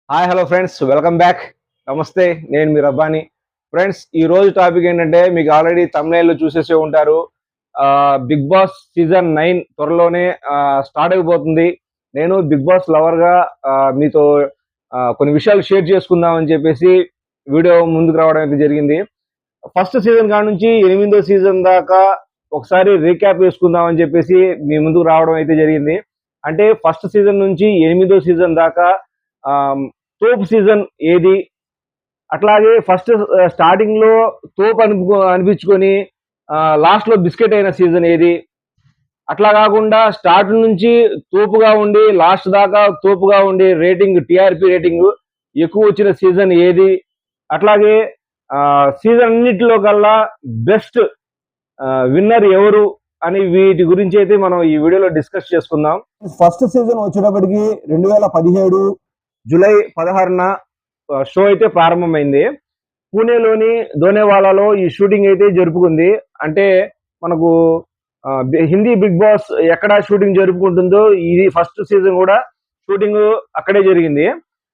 Hi hello friends, welcome back. నమస్తే, నేను మీ Rabbani. Friends, ఈ రోజు టాపిక్ ఏంటంటే మీకు ఆల్రెడీ తమ్నైల్లో చూసేసే ఉంటారు. బిగ్ బాస్ సీజన్ 9 త్వరలోనే స్టార్ట్ అయిపోతుంది. నేను బిగ్ బాస్ లవర్గా మీతో కొన్ని విషయాలు షేర్ చేసుకుందామని చెప్పేసి వీడియో ముందుకు రావడం అయితే జరిగింది. ఫస్ట్ సీజన్ కాడ నుంచి 8వ సీజన్ దాకా ఒకసారి రీక్యాప్ వేసుకుందామని చెప్పేసి మీ ముందుకు రావడం అయితే జరిగింది. అంటే ఫస్ట్ సీజన్ నుంచి 8వ సీజన్ దాకా తోపు సీజన్ ఏది, అట్లాగే ఫస్ట్ స్టార్టింగ్ లో తోపు అనిపించుకొని లాస్ట్ లో బిస్కెట్ అయిన సీజన్ ఏది, అట్లా కాకుండా స్టార్ట్ నుంచి తోపుగా ఉండి లాస్ట్ దాకా తోపుగా ఉండి టీఆర్పీ రేటింగ్ ఎక్కువ వచ్చిన సీజన్ ఏది, అట్లాగే సీజన్ అన్నిటిలో కల్లా బెస్ట్ విన్నర్ ఎవరు అని వీటి గురించి అయితే మనం ఈ వీడియోలో డిస్కస్ చేసుకుందాం. ఫస్ట్ సీజన్ వచ్చేటప్పటికి 2017 జూలై 16న షో అయితే ప్రారంభమైంది. పూణేలోని దోనేవాలాలో ఈ షూటింగ్ అయితే జరుపుకుంది. అంటే మనకు హిందీ బిగ్ బాస్ ఎక్కడ షూటింగ్ జరుపుకుంటుందో ఇది ఫస్ట్ సీజన్ కూడా షూటింగ్ అక్కడే జరిగింది.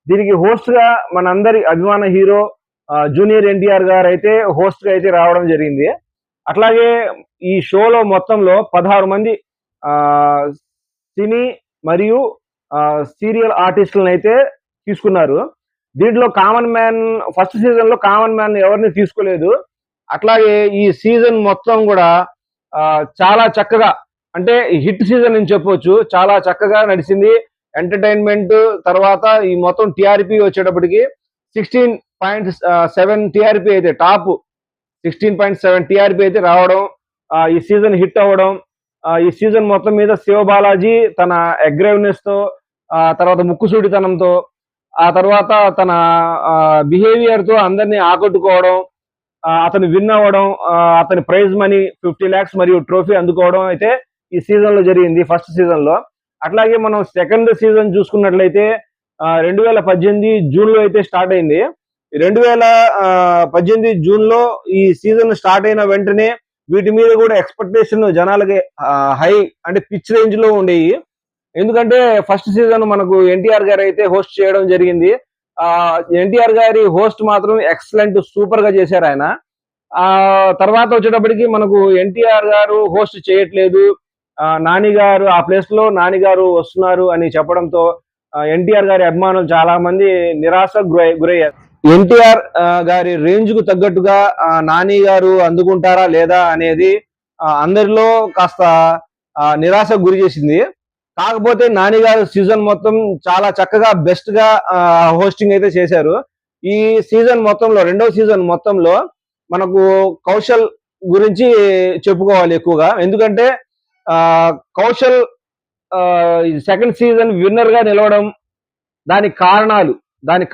దీనికి హోస్ట్ గా మనందరి అభిమాన హీరో జూనియర్ ఎన్టీఆర్ గారు అయితే హోస్ట్ గా అయితే రావడం జరిగింది. అట్లాగే ఈ షోలో మొత్తంలో 16 మంది సినీ మరియు సీరియల్ ఆర్టిస్టులను అయితే తీసుకున్నారు. దీంట్లో కామన్ మ్యాన్ ఫస్ట్ సీజన్ లో కామన్ మ్యాన్ ఎవరిని తీసుకోలేదు. అట్లాగే ఈ సీజన్ మొత్తం కూడా చాలా చక్కగా, అంటే హిట్ సీజన్ అని చెప్పొచ్చు, చాలా చక్కగా నడిచింది. ఎంటర్టైన్మెంట్ తర్వాత ఈ మొత్తం టీఆర్పీ వచ్చేటప్పటికి 16.7 టీఆర్పీ అయితే టాప్ 16.7 టీఆర్పీ అయితే రావడం, ఈ సీజన్ హిట్ అవ్వడం, ఈ సీజన్ మొత్తం మీద శివబాలాజీ తన అగ్రెసివ్నెస్ తో, తర్వాత ముక్కుసూడితనంతో, ఆ తర్వాత తన బిహేవియర్ తో అందరినీ ఆకట్టుకోవడం, అతను విన్ అవ్వడం, అతని ప్రైజ్ మనీ 50 lakhs మరియు ట్రోఫీ అందుకోవడం అయితే ఈ సీజన్ లో జరిగింది ఫస్ట్ సీజన్ లో. అట్లాగే మనం సెకండ్ సీజన్ చూసుకున్నట్లయితే 2018 జూన్ లో అయితే స్టార్ట్ అయింది. 2018 జూన్ లో ఈ సీజన్ స్టార్ట్ అయిన వెంటనే వీటి మీద కూడా ఎక్స్పెక్టేషన్ జనాలకి హై, అంటే పిచ్ రేంజ్ లో ఉండేవి. ఎందుకంటే ఫస్ట్ సీజన్ మనకు ఎన్టీఆర్ గారు అయితే హోస్ట్ చేయడం జరిగింది. ఎన్టీఆర్ గారి హోస్ట్ మాత్రం ఎక్సలెంట్, సూపర్ గా చేశారు ఆయన. ఆ తర్వాత వచ్చేటప్పటికి మనకు ఎన్టీఆర్ గారు హోస్ట్ చేయట్లేదు, నాని గారు ఆ ప్లేస్ లో నాని గారు వస్తున్నారు అని చెప్పడంతో ఎన్టీఆర్ గారి అభిమానులు చాలా మంది నిరాశకు గురయ్యారు. ఎన్టీఆర్ గారి రేంజ్ కు తగ్గట్టుగా నాని గారు అందుకుంటారా లేదా అనేది అందరిలో కాస్త నిరాశకు గురి చేసింది. కాకపోతే నాని గారు సీజన్ మొత్తం చాలా చక్కగా బెస్ట్ గా హోస్టింగ్ అయితే చేశారు. ఈ సీజన్ మొత్తంలో, రెండవ సీజన్ మొత్తంలో మనకు కౌశల్ గురించి చెప్పుకోవాలి ఎక్కువగా. ఎందుకంటే కౌశల్ సెకండ్ సీజన్ విన్నర్ గా నిలవడం, దానికి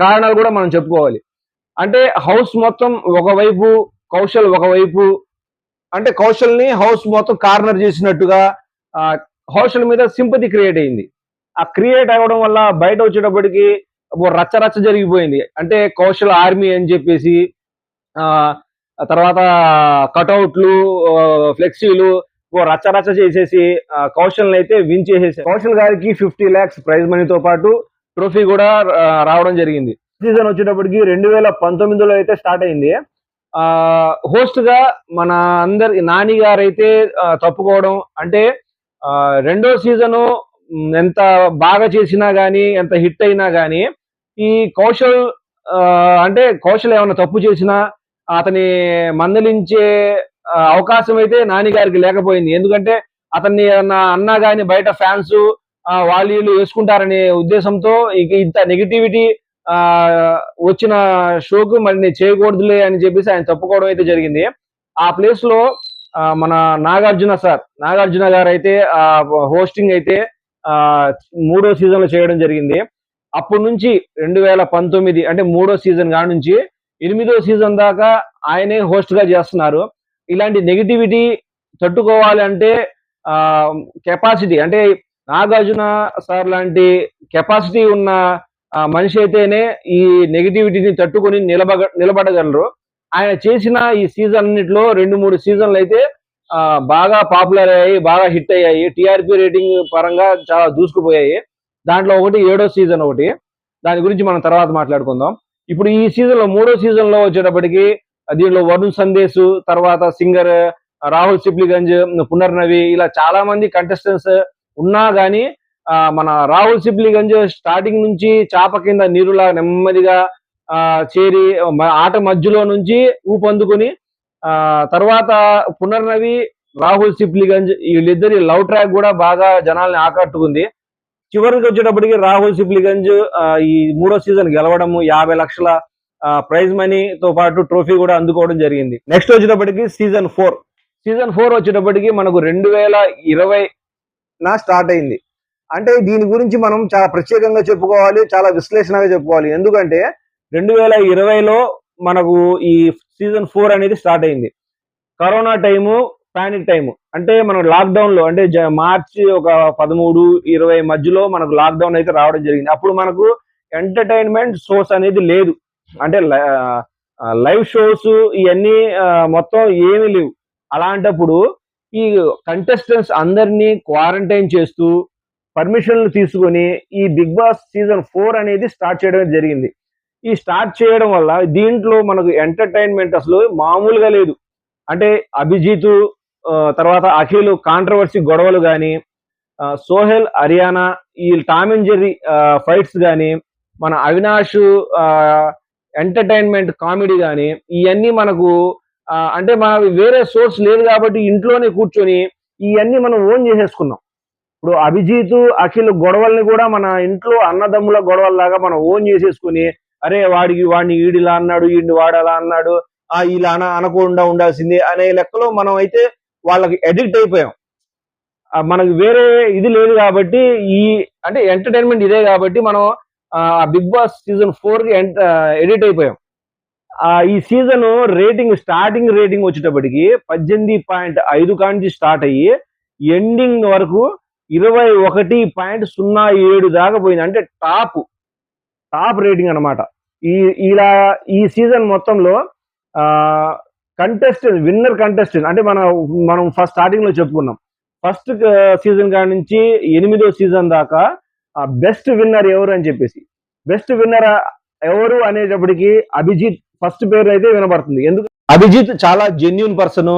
కారణాలు కూడా మనం చెప్పుకోవాలి. అంటే హౌస్ మొత్తం ఒకవైపు, కౌశల్ ఒకవైపు, అంటే కౌశల్ ని హౌస్ మొత్తం కార్నర్ చేసినట్టుగా కౌశల్ మీద సింపతి క్రియేట్ అయింది. ఆ క్రియేట్ అవ్వడం వల్ల బయట వచ్చేటప్పటికి రచ్చ జరిగిపోయింది. అంటే కౌశల్ ఆర్మీ అని చెప్పేసి తర్వాత కటౌట్లు, ఫ్లెక్సీలు రచ్చ చేసేసి కౌశల్ అయితే విన్ చేసేసి కౌశల్ గారికి 50 lakhs ప్రైజ్ మనీతో పాటు ట్రోఫీ కూడా రావడం జరిగింది. సీజన్ వచ్చేటప్పటికి 2019లో అయితే స్టార్ట్ అయింది. హోస్ట్ గా మన అందరి నాని గారు అయితే తప్పుకోవడం, అంటే రెండో సీజను ఎంత బాగా చేసినా గానీ, ఎంత హిట్ అయినా గానీ, ఈ కౌశల్ అంటే కౌశల్ ఏమైనా తప్పు చేసినా అతని మందలించే అవకాశం అయితే నాని గారికి లేకపోయింది. ఎందుకంటే అతన్ని అన్నా గానీ బయట ఫ్యాన్స్ వాళ్ళు వేసుకుంటారనే ఉద్దేశంతో ఇంత నెగిటివిటీ వచ్చిన షోకు మరి నేను చేయకూడదులే అని చెప్పేసి ఆయన తప్పుకోవడం అయితే జరిగింది. ఆ ప్లేస్ లో మన నాగార్జున గారు అయితే హోస్టింగ్ అయితే మూడో సీజన్ లో చేయడం జరిగింది. అప్పటి నుంచి 2019 అంటే మూడో సీజన్ కాడ నుంచి 8వ సీజన్ దాకా ఆయనే హోస్ట్ గా చేస్తున్నారు. ఇలాంటి నెగిటివిటీ తట్టుకోవాలి అంటే కెపాసిటీ, అంటే నాగార్జున సార్ లాంటి కెపాసిటీ ఉన్న మనిషి అయితేనే ఈ నెగిటివిటీని తట్టుకొని నిలబడగలరు. ఆయన చేసిన ఈ సీజన్ అన్నిట్లో 2-3 సీజన్లు అయితే బాగా పాపులర్ అయ్యాయి, బాగా హిట్ అయ్యాయి. టీఆర్పీ రేటింగ్ పరంగా చాలా దూసుకుపోయాయి. దాంట్లో ఒకటి 7వ సీజన్ ఒకటి. దాని గురించి మనం తర్వాత మాట్లాడుకుందాం. ఇప్పుడు ఈ సీజన్ లో, మూడో సీజన్ లో వచ్చేటప్పటికి దీనిలో వరుణ్ సందేశ్, తర్వాత సింగర్ రాహుల్ సిప్లిగంజ్, పునర్నవి, ఇలా చాలా మంది కంటెస్టెంట్స్ ఉన్నా గానీ మన రాహుల్ సిప్లిగంజ్ స్టార్టింగ్ నుంచి చాప కింద నీరులా నెమ్మదిగా చేరి ఆట మధ్యలో నుంచి ఊపందుకుని తర్వాత పునర్నవి, రాహుల్ సిప్లిగంజ్ వీళ్ళిద్దరి లవ్ ట్రాక్ కూడా బాగా జనాల్ని ఆకట్టుకుంది. చివరికి వచ్చేటప్పటికి రాహుల్ సిప్లిగంజ్ ఈ మూడో సీజన్ గెలవడము, 50 లక్షల ప్రైజ్ మనీతో పాటు ట్రోఫీ కూడా అందుకోవడం జరిగింది. నెక్స్ట్ వచ్చేటప్పటికి సీజన్ 4. సీజన్ 4 వచ్చేటప్పటికి మనకు 2020 స్టార్ట్ అయింది. అంటే దీని గురించి మనం చాలా ప్రత్యేకంగా చెప్పుకోవాలి, చాలా విశ్లేషణగా చెప్పుకోవాలి. ఎందుకంటే 2020లో మనకు ఈ సీజన్ 4 అనేది స్టార్ట్ అయింది. Corona time, panic time. అంటే మనం లాక్డౌన్ లో, అంటే మార్చి ఒక 13, 20 మధ్యలో మనకు లాక్డౌన్ అయితే రావడం జరిగింది. అప్పుడు మనకు ఎంటర్టైన్మెంట్ సోర్స్ అనేది లేదు. అంటే లైవ్ షోస్ ఇవన్నీ మొత్తం ఏమీ లేవు. అలాంటప్పుడు ఈ కంటెస్టెంట్స్ అందరినీ క్వారంటైన్ చేస్తూ పర్మిషన్లు తీసుకొని ఈ బిగ్ బాస్ సీజన్ 4 అనేది స్టార్ట్ చేయడం జరిగింది. ఈ స్టార్ట్ చేయడం వల్ల దీంట్లో మనకు ఎంటర్టైన్మెంట్ అసలు మామూలుగా లేదు. అంటే అభిజిత్, తర్వాత అఖిల్ కాంట్రవర్సీ గొడవలు కానీ, సోహెల్, హరియానా ఈ టామ్ అండ్ జెర్రీ ఫైట్స్ కానీ, మన అవినాష్ ఎంటర్టైన్మెంట్ కామెడీ కానీ, ఇవన్నీ మనకు అంటే మన వేరే సోర్స్ లేదు కాబట్టి ఇంట్లోనే కూర్చొని ఇవన్నీ మనం ఓన్ చేసేసుకున్నాం. ఇప్పుడు అభిజిత్, అఖిల్ గొడవల్ని కూడా మన ఇంట్లో అన్నదమ్ముల గొడవల్లాగా మనం ఓన్ చేసేసుకుని, అరే వాడిని ఈడిలా అన్నాడు, ఈడిని వాడలా అన్నాడు, ఇలా అనకుండా ఉండాల్సిందే అనే లెక్కలో మనం అయితే వాళ్ళకి అడిక్ట్ అయిపోయాం. మనకు వేరే ఇది లేదు కాబట్టి, ఈ అంటే ఎంటర్టైన్మెంట్ ఇదే కాబట్టి మనం బిగ్ బాస్ సీజన్ 4కి ఎడిట్ అయిపోయాం. ఈ సీజన్ రేటింగ్, స్టార్టింగ్ రేటింగ్ వచ్చేటప్పటికి 18.5 కాంచి స్టార్ట్ అయ్యి ఎండింగ్ వరకు 21.07 దాకా పోయింది. అంటే టాప్ రేటింగ్ అనమాట. ఈ సీజన్ మొత్తంలో కంటెస్టెంట్, విన్నర్ కంటెస్టెంట్ అంటే మనం ఫస్ట్ స్టార్టింగ్ లో చెప్పుకున్నాం. ఫస్ట్ సీజన్ కాడి నుంచి 8వ సీజన్ దాకా బెస్ట్ విన్నర్ ఎవరు అని చెప్పేసి, బెస్ట్ విన్నర్ ఎవరు అనేటప్పటికి అభిజిత్ ఫస్ట్ పేరు అయితే వినబడుతుంది. ఎందుకు అభిజిత్ చాలా జెన్యూన్ పర్సన్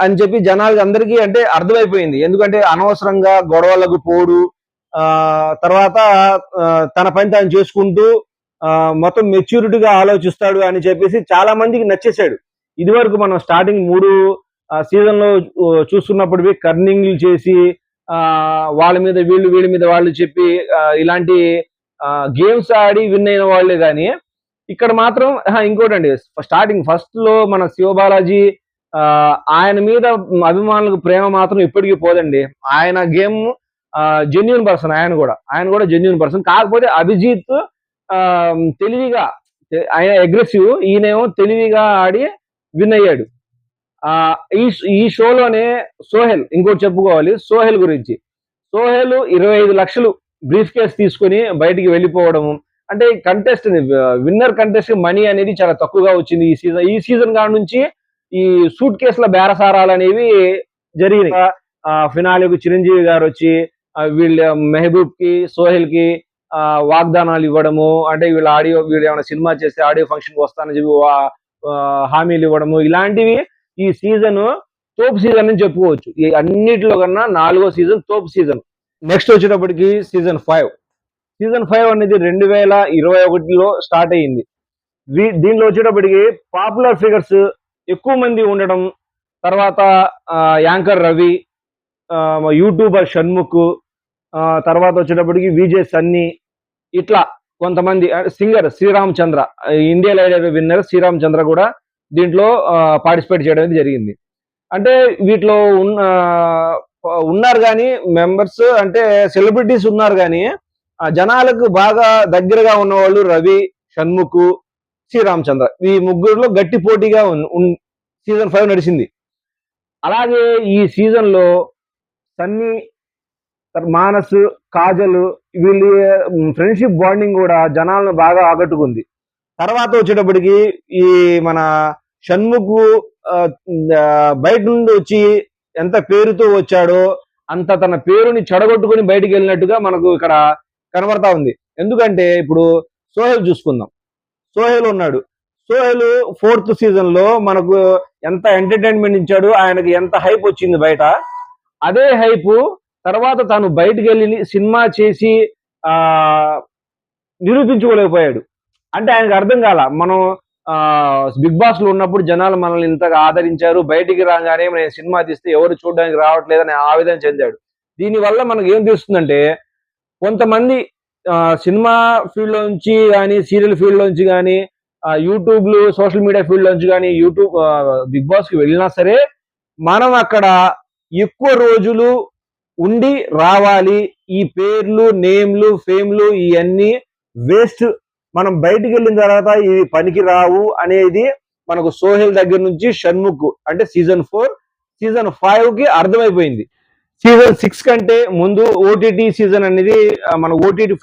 అని చెప్పి జనాలకి అందరికీ అంటే అర్థమైపోయింది. ఎందుకంటే అనవసరంగా గొడవలకు పోడు, తర్వాత తన పని తాను చేసుకుంటూ మొత్తం మెచ్యూరిటీగా ఆలోచిస్తాడు అని చెప్పేసి చాలా మందికి నచ్చేసాడు. ఇది వరకు మనం స్టార్టింగ్ 3 సీజన్ లో చూస్తున్నప్పుడు కర్నింగ్లు చేసి వాళ్ళ మీద వీళ్ళు, వీళ్ళ మీద వాళ్ళు చెప్పి ఇలాంటి గేమ్స్ ఆడి విన్ అయిన వాళ్ళే కానీ, ఇక్కడ మాత్రం ఇంకోటండి, స్టార్టింగ్ ఫస్ట్ లో మన శివబాలాజీ ఆయన మీద అభిమానులకు ప్రేమ మాత్రం ఎప్పటికీ పోదండి. ఆయన గేమ్ జెన్యూన్ పర్సన్, ఆయన కూడా జెన్యూన్ పర్సన్. కాకపోతే అభిజిత్ తెలివిగా, ఆయన అగ్రెసివ్, ఈయనేమో తెలివిగా ఆడి విన్ అయ్యాడు. ఈ షోలోనే సోహెల్, ఇంకోటి చెప్పుకోవాలి సోహెల్ గురించి. సోహెల్ 25 లక్షలు బ్రీఫ్ కేస్ తీసుకుని బయటికి వెళ్ళిపోవడము. అంటే విన్నర్ కంటెస్ట్ మనీ అనేది చాలా తక్కువగా వచ్చింది ఈ సీజన్ కాడి నుంచి. ఈ సూట్ కేసుల బేరసారాలు అనేవి జరిగినాయి. ఫినాలేకు చిరంజీవి గారు వచ్చి వీళ్ళ మెహబూబ్ కి, సోహెల్ కి వాగ్దానాలు ఇవ్వడము, అంటే వీళ్ళు ఏమైనా సినిమా చేస్తే ఆడియో ఫంక్షన్ కి వస్తానని చెప్పి హామీలు ఇవ్వడము, ఇలాంటివి ఈ సీజన్ తోపు సీజన్ అని చెప్పుకోవచ్చు. ఈ అన్నిటిలో కన్నా 4వ సీజన్ తోపు సీజన్. నెక్స్ట్ వచ్చేటప్పటికి సీజన్ 5. సీజన్ 5 అనేది 2021లో స్టార్ట్ అయ్యింది. దీనిలో వచ్చేటప్పటికి పాపులర్ ఫిగర్స్ ఎక్కువ మంది ఉండడం, తర్వాత యాంకర్ రవి, యూట్యూబర్ షణ్ముఖ్, తర్వాత వచ్చేటప్పటికి విజయ్ సన్నీ, ఇట్లా కొంతమంది, సింగర్ శ్రీరామ్ చంద్ర, ఇండియా ఐడల్ విన్నర్ శ్రీరామ్ చంద్ర కూడా దీంట్లో పార్టిసిపేట్ చేయడం జరిగింది. అంటే వీటిలో ఉన్నారు కానీ మెంబర్స్, అంటే సెలబ్రిటీస్ ఉన్నారు కానీ జనాలకు బాగా దగ్గరగా ఉన్నవాళ్ళు రవి, షణ్ముఖ్, శ్రీరామ్ చంద్ర, ఈ ముగ్గురులో గట్టి పోటీగా సీజన్ 5 నడిచింది. అలాగే ఈ సీజన్ లో సన్నీ, మానస్, కాజల్ వీళ్ళ ఫ్రెండ్షిప్ బాండింగ్ కూడా జనాలను బాగా ఆకట్టుకుంది. తర్వాత వచ్చేటప్పటికి ఈ మన షణ్ముఖ్ బయట నుండి వచ్చి ఎంత పేరుతో వచ్చాడో అంత తన పేరుని చెడగొట్టుకుని బయటికి వెళ్ళినట్టుగా మనకు ఇక్కడ కనబడతా ఉంది. ఎందుకంటే ఇప్పుడు సోహెల్ చూసుకుందాం. సోహెల్ ఉన్నాడు. సోహెల్ 4th సీజన్ లో మనకు ఎంత ఎంటర్టైన్మెంట్ ఇచ్చాడు, ఆయనకి ఎంత హైప్ వచ్చింది బయట. అదే హైప్ తర్వాత తను బయటికి వెళ్ళి సినిమా చేసి ఆ నిరూపించుకోలేకపోయాడు. అంటే ఆయనకు అర్థం కాల. మనం బిగ్ బాస్ లో ఉన్నప్పుడు జనాలు మనల్ని ఇంతగా ఆదరించారు, బయటికి రాగానే నేను సినిమా తీస్తే ఎవరు చూడడానికి రావట్లేదని ఆవేదన చెందాడు. దీనివల్ల మనకు ఏం తెలుస్తుందంటే, కొంతమంది సినిమా ఫీల్డ్ నుంచి కానీ, సీరియల్ ఫీల్డ్ నుంచి కానీ, యూట్యూబ్లు సోషల్ మీడియా ఫీల్డ్ నుంచి కానీ, బిగ్ బాస్ కి వెళ్ళినా సరే మనం అక్కడ ఎక్కువ రోజులు ఉండి రావాలి. ఈ పేర్లు, నేమ్లు, ఫేమ్లు ఇవన్నీ వేస్ట్. మనం బయటికి వెళ్ళిన తర్వాత ఇవి పనికి రావు అనేది మనకు సోహెల్ దగ్గర నుంచి షణ్ముఖ్ అంటే సీజన్ 4, సీజన్ 5 కి అర్థమైపోయింది. సీజన్ 6 కంటే ముందు ఓటీటీ సీజన్ అనేది మన ఓటీటీ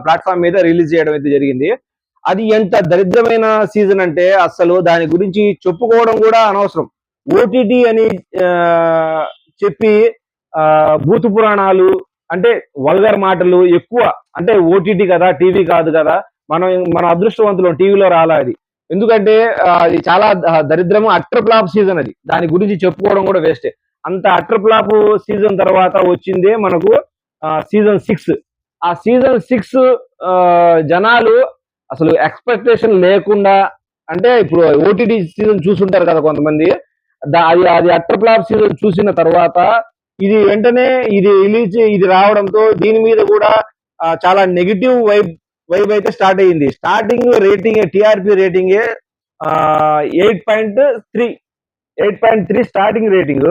ప్లాట్ఫామ్ మీద రిలీజ్ చేయడం అయితే జరిగింది. అది ఎంత దరిద్రమైన సీజన్ అంటే అసలు దాని గురించి చెప్పుకోవడం కూడా అనవసరం. ఓటీటీ అని చెప్పి భూత పురాణాలు అంటే వల్గర్ మాటలు ఎక్కువ. అంటే ఓటీటీ కదా, టీవీ కాదు కదా, మన అదృష్టవంతులు టీవీలో రాలా అది. ఎందుకంటే అది చాలా దరిద్రము, అట్టర్ ఫ్లాప్ సీజన్ అది. దాని గురించి చెప్పుకోవడం కూడా వేస్టే. అంత అట్టర్ ఫ్లాప్ సీజన్ తర్వాత వచ్చిందే మనకు సీజన్ 6. ఆ సీజన్ 6 జనాలు అసలు ఎక్స్పెక్టేషన్ లేకుండా, అంటే ఇప్పుడు ఓటీటీ సీజన్ చూసుంటారు కదా కొంతమంది, అది అట్టర్ ఫ్లాప్ సీజన్ చూసిన తర్వాత ఇది వెంటనే ఇది రావడంతో దీని మీద కూడా చాలా నెగిటివ్ వైబ్ అయితే స్టార్ట్ అయ్యింది. Starting rating TRP rating 8.3 starting rating.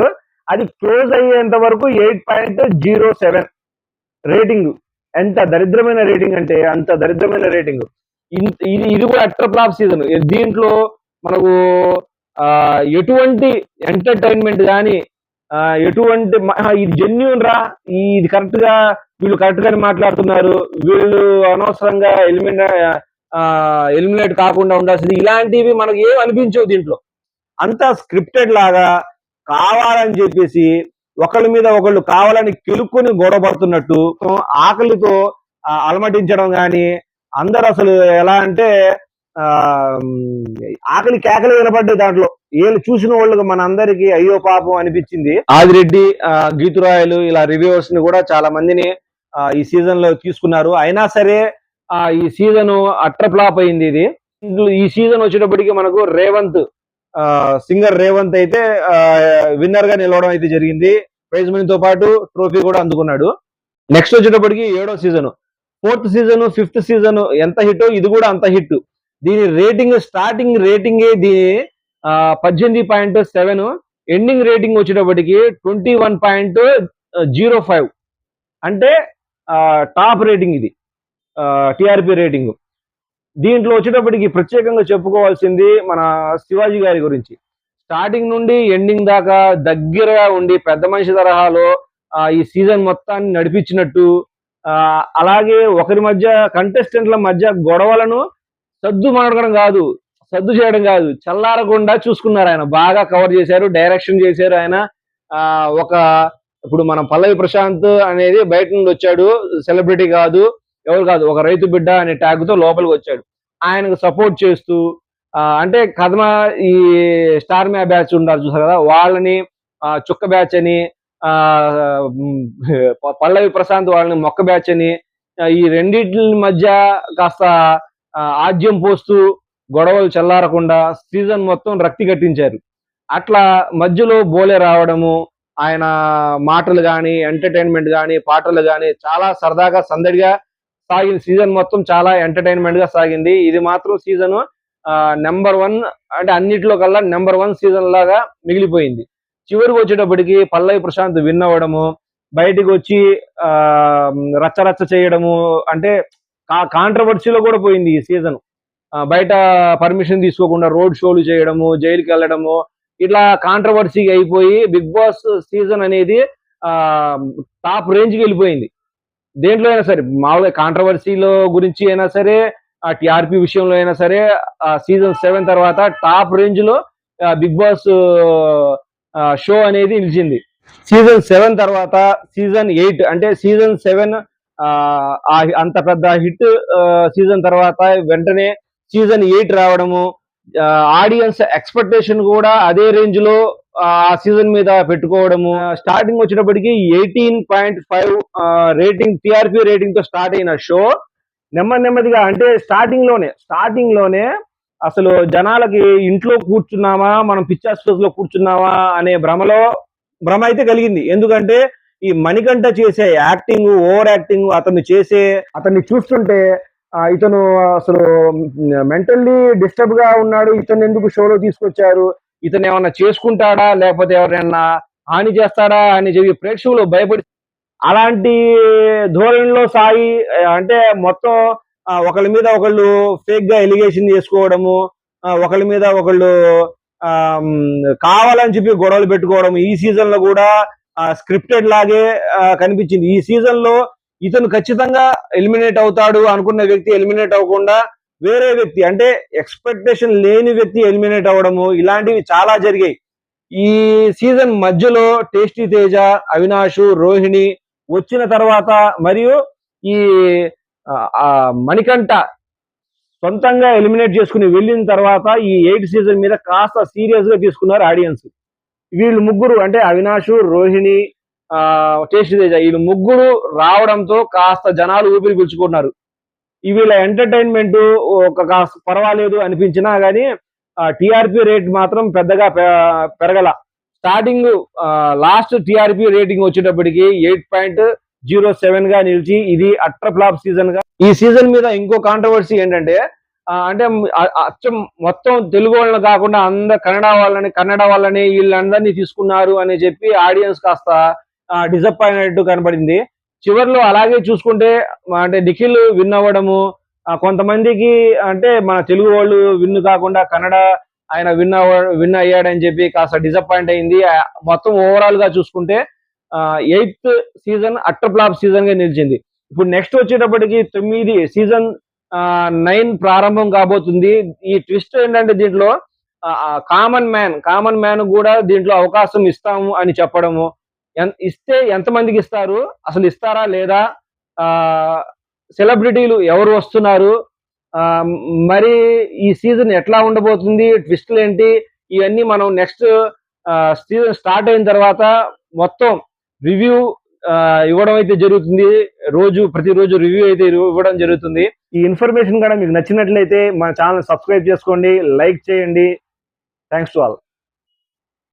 అది క్లోజ్ అయ్యేంత వరకు 8.07 రేటింగ్. ఎంత దరిద్రమైన రేటింగ్ అంటే అంత దరిద్రమైన రేటింగ్. ఇది కూడా అట్టర్ ఫ్లాప్ సీజన్. దీంట్లో మనకు ఎటువంటి ఎంటర్టైన్మెంట్ కానీ, ఎటువంటి ఇది జెన్యూన్ రా, ఇది కరెక్ట్ గా వీళ్ళు కరెక్ట్ గానే మాట్లాడుతున్నారు, వీళ్ళు అనవసరంగా ఎలిమినేట్ కాకుండా ఉండాల్సింది, ఇలాంటివి మనకు ఏం అనిపించవు. దీంట్లో అంతా స్క్రిప్టెడ్ లాగా కావాలని చెప్పేసి ఒకళ్ళ మీద ఒకళ్ళు కావాలని కెలుక్కొని గొడవ పడుతున్నట్టు, ఆకలితో అలమటించడం కానీ, అందరు అసలు ఎలా అంటే ఆకలి కేకలు వినపడ్డాయి దాంట్లో. వీళ్ళు చూసిన వాళ్ళకి మన అందరికి అయ్యో పాపం అనిపించింది. ఆదిరెడ్డి, గీతురాయలు ఇలా రివ్యూవర్స్ ని కూడా చాలా మందిని ఈ సీజన్ లో తీసుకున్నారు. అయినా సరే ఈ సీజన్ అట్టర్ ఫ్లాప్ అయింది. ఈ సీజన్ వచ్చేటప్పటికి మనకు సింగర్ రేవంత్ అయితే విన్నర్ గా నిలవడం అయితే జరిగింది. ప్రైజ్ మనీతో పాటు ట్రోఫీ కూడా అందుకున్నాడు. నెక్స్ట్ వచ్చేటప్పటికి 7వ season, 4th season, 5th season ఎంత హిట్, ఇది కూడా అంత హిట్. దీని రేటింగ్ స్టార్టింగ్ రేటింగే 18.7, ఎండింగ్ రేటింగ్ వచ్చేటప్పటికి 21.05. అంటే టాప్ రేటింగ్ ఇది టిఆర్పి రేటింగ్. దీంట్లో వచ్చేటప్పటికి ప్రత్యేకంగా చెప్పుకోవాల్సింది మన శివాజీ గారి గురించి. స్టార్టింగ్ నుండి ఎండింగ్ దాకా దగ్గరగా ఉండి పెద్ద మనిషి తరహాలో ఈ సీజన్ మొత్తాన్ని నడిపించినట్టు, అలాగే ఒకరి మధ్య కంటెస్టెంట్ల మధ్య గొడవలను సద్దు చేయడం కాదు, చల్లారకుండా చూసుకున్నారు. ఆయన బాగా కవర్ చేశారు, డైరెక్షన్ చేశారు. ఆయన ఇప్పుడు మనం పల్లవి ప్రశాంత్ అనేది బయట నుండి వచ్చాడు, సెలబ్రిటీ కాదు, ఎవరు కాదు, ఒక రైతు బిడ్డ అనే ట్యాగ్ తో లోపలికి వచ్చాడు. ఆయనకు సపోర్ట్ చేస్తూ అంటే కథమ ఈ స్టార్ మ్యా బ్యాచ్ ఉండాలి చూసారు కదా, వాళ్ళని చుక్క బ్యాచ్ అని, పల్లవి ప్రశాంత్ వాళ్ళని మొక్క బ్యాచ్ అని, ఈ రెండింటి మధ్య కాస్త ఆజ్యం పోస్తూ గొడవలు చల్లారకుండా సీజన్ మొత్తం రక్తి కట్టించారు. అట్లా మధ్యలో బోలే రావడము, ఆయన మాటలు కానీ, ఎంటర్టైన్మెంట్ కానీ, పాటలు కానీ చాలా సరదాగా సందడిగా సాగింది. సీజన్ మొత్తం చాలా ఎంటర్టైన్మెంట్ గా సాగింది. ఇది మాత్రం సీజన్ నెంబర్ 1 అంటే అన్నిట్లో కల్లా నెంబర్ 1 సీజన్ లాగా మిగిలిపోయింది. చివరికి వచ్చేటప్పటికి పల్లవి ప్రశాంత్ విన్ అవ్వడము, బయటికి వచ్చి రచ్చరచ్చ చేయడము, అంటే కాంట్రవర్సీలో కూడా పోయింది ఈ సీజన్. బయట పర్మిషన్ తీసుకోకుండా రోడ్ షోలు చేయడము, జైలుకి వెళ్ళడము, ఇట్లా కాంట్రవర్సీ అయిపోయి బిగ్ బాస్ సీజన్ అనేది టాప్ రేంజ్ కి వెళ్ళిపోయింది. దేంట్లో అయినా సరే, మామూలుగా కాంట్రవర్సీలో గురించి అయినా సరే, టిఆర్పి విషయంలో అయినా సరే, సీజన్ 7 తర్వాత టాప్ రేంజ్ లో బిగ్ బాస్ షో అనేది నిలిచింది. సీజన్ 7 తర్వాత సీజన్ 8 అంటే సీజన్ 7 అంత పెద్ద హిట్ సీజన్ తర్వాత వెంటనే సీజన్ 8 రావడము, ఆడియన్స్ ఎక్స్పెక్టేషన్ కూడా అదే రేంజ్ లో ఆ సీజన్ మీద పెట్టుకోవడము. స్టార్టింగ్ వచ్చినప్పటికి 18.5 రేటింగ్, టిఆర్పి రేటింగ్ తో స్టార్ట్ అయిన షో నెమ్మదిగా అంటే స్టార్టింగ్ లోనే అసలు జనాలకి ఇంట్లో కూర్చున్నామా, మనం పిక్చర్స్ లో కూర్చున్నామా అనే భ్రమ అయితే కలిగింది. ఎందుకంటే ఈ మణికంఠ చేసే యాక్టింగ్, ఓవర్ యాక్టింగ్, అతన్ని చూస్తుంటే ఇతను అసలు మెంటల్లీ డిస్టర్బ్ గా ఉన్నాడు, ఇతను ఎందుకు షోలో తీసుకొచ్చారు, ఇతను ఏమన్నా చేసుకుంటాడా లేకపోతే ఎవరైనా హాని చేస్తాడా అని చెప్పి ప్రేక్షకులు భయపడి అలాంటి ధోరణిలో సాగి అంటే మొత్తం ఒకళ్ళ మీద ఒకళ్ళు ఫేక్ గా ఎలిగేషన్ చేసుకోవడము, ఒకళ్ళ మీద ఒకళ్ళు కావాలని చెప్పి గొడవలు పెట్టుకోవడం. ఈ సీజన్ లో కూడా స్క్రిప్టెడ్ లాగే కనిపించింది. ఈ సీజన్ లో ఇతను ఖచ్చితంగా ఎలిమినేట్ అవుతాడు అనుకున్న వ్యక్తి ఎలిమినేట్ అవ్వకుండా వేరే వ్యక్తి, అంటే ఎక్స్పెక్టేషన్ లేని వ్యక్తి ఎలిమినేట్ అవ్వడము, ఇలాంటివి చాలా జరిగాయి. ఈ సీజన్ మధ్యలో టేస్టీ తేజ, అవినాష్, రోహిణి వచ్చిన తర్వాత మరియు ఈ మణికంఠ సొంతంగా ఎలిమినేట్ చేసుకుని వెళ్ళిన తర్వాత ఈ 8 సీజన్ మీద కాస్త సీరియస్ గా తీసుకున్నారు ఆడియన్స్. వీళ్ళు ముగ్గురు అంటే అవినాష్, రోహిణి, టేస్టీ తేజ, వీళ్ళు ముగ్గురు రావడంతో కాస్త జనాలు ఊపిరి పీల్చుకున్నారు. వీళ్ళ ఎంటర్టైన్మెంట్ ఒక కాస్త పర్వాలేదు అనిపించినా గానీ టిఆర్పి రేట్ మాత్రం పెద్దగా పెరగల. స్టార్టింగ్ లాస్ట్ టిఆర్పి రేటింగ్ వచ్చేటప్పటికి 8.07 గా నిలిచి ఇది అట్టర్ ఫ్లాప్ సీజన్ గా. ఈ సీజన్ మీద ఇంకో కాంట్రవర్సీ ఏంటంటే అంటే అచ్చం మొత్తం తెలుగు వాళ్ళని కాకుండా అందరు కన్నడ వాళ్ళని వీళ్ళందరినీ తీసుకున్నారు అని చెప్పి ఆడియన్స్ కాస్త డిసప్పాయింట్ కనబడింది. చివరిలో అలాగే చూసుకుంటే అంటే నిఖిల్ విన్ అవ్వడము, కొంతమందికి అంటే మన తెలుగు వాళ్ళు విన్ కాకుండా కన్నడ ఆయన విన్ అయ్యాడని చెప్పి కాస్త డిసప్పాయింట్ అయింది. మొత్తం ఓవరాల్ గా చూసుకుంటే 8th season utter flop season గా నిలిచింది. ఇప్పుడు నెక్స్ట్ వచ్చేటప్పటికి సీజన్ 9 ప్రారంభం కాబోతుంది. ఈ ట్విస్ట్ ఏంటంటే దీంట్లో కామన్ మ్యాన్ కూడా దీంట్లో అవకాశం ఇస్తాము అని చెప్పడము, ఇస్తే ఎంతమందికి ఇస్తారు, అసలు ఇస్తారా లేదా, సెలబ్రిటీలు ఎవరు వస్తున్నారు, మరి ఈ సీజన్ ఎట్లా ఉండబోతుంది, ట్విస్టులు ఏంటి, ఇవన్నీ మనం నెక్స్ట్ సీజన్ స్టార్ట్ అయిన తర్వాత మొత్తం రివ్యూ ఇవ్వడం అయితే జరుగుతుంది. ప్రతిరోజు రివ్యూ అయితే ఇవ్వడం జరుగుతుంది. ఈ ఇన్ఫర్మేషన్ కూడా మీకు నచ్చినట్లయితే మన ఛానల్ సబ్స్క్రైబ్ చేసుకోండి, లైక్ చేయండి. Thanks to all.